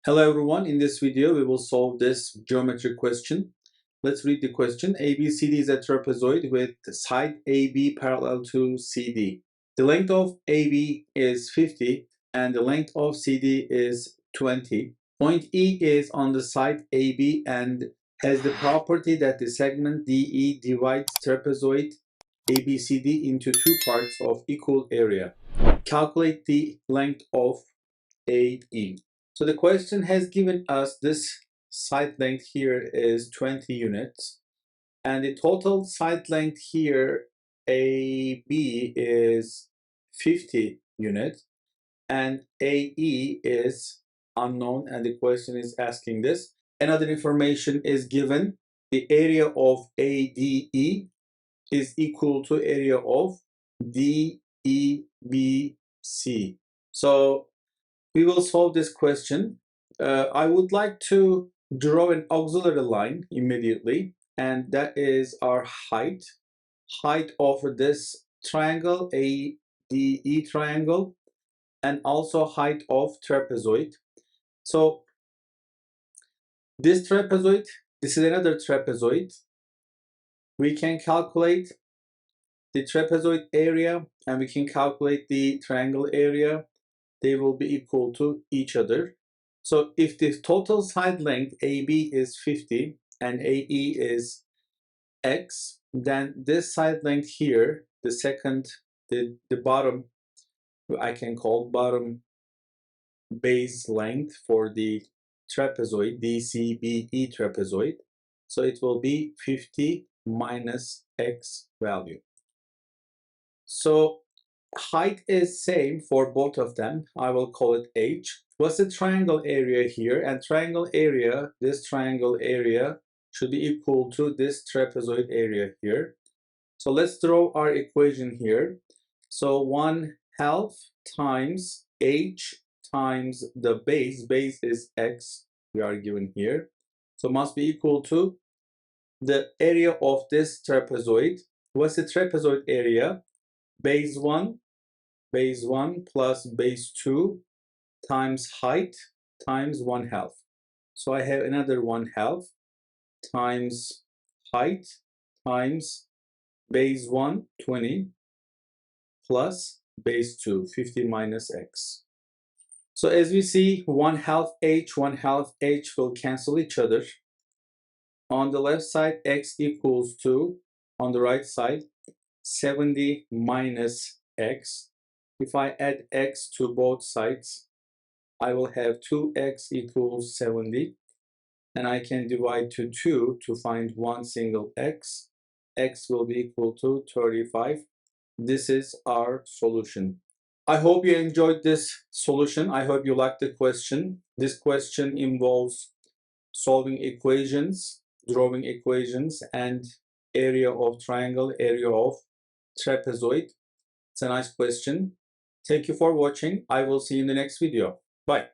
Hello everyone, in this video we will solve this geometry question. Let's read the question. ABCD is a trapezoid with side AB parallel to CD. The length of AB is 50 and the length of CD is 20. Point E is on the side AB and has the property that the segment DE divides trapezoid ABCD into two parts of equal area. Calculate the length of AE. So the question has given us this side length here is 20 units and the total side length here AB is 50 units and AE is unknown, and the question is asking this. Another information is given. The area of ADE is equal to area of DEBC. So we will solve this question. I would like to draw an auxiliary line immediately, and that is our height of this triangle, ADE triangle, and also height of trapezoid. So this trapezoid, this is another trapezoid. We can calculate the trapezoid area and we can calculate the triangle area. They will be equal to each other. So if the total side length AB is 50 and AE is X, then this side length here, the second, the bottom, I can call bottom base length for the trapezoid, DCBE trapezoid. So it will be 50 minus X value. So height is same for both of them. I will call it H. What's the triangle area here? And triangle area, this triangle area should be equal to this trapezoid area here. So let's draw our equation here. So 1/2 times H times the base is X, we are given here. So must be equal to the area of this trapezoid. What's the trapezoid area? Base 1 plus base 2 times height times 1/2. So I have another 1/2 times height times base 1, 20, plus base 2, 50 minus X. So as we see, 1/2 H, 1/2 H will cancel each other. On the left side, X equals to, on the right side, 70 minus X. If I add X to both sides, I will have 2X equals 70. And I can divide to 2 to find one single X. X will be equal to 35. This is our solution. I hope you enjoyed this solution. I hope you liked the question. This question involves solving equations, drawing equations, and area of triangle, area of trapezoid. It's a nice question. Thank you for watching. I will see you in the next video. Bye.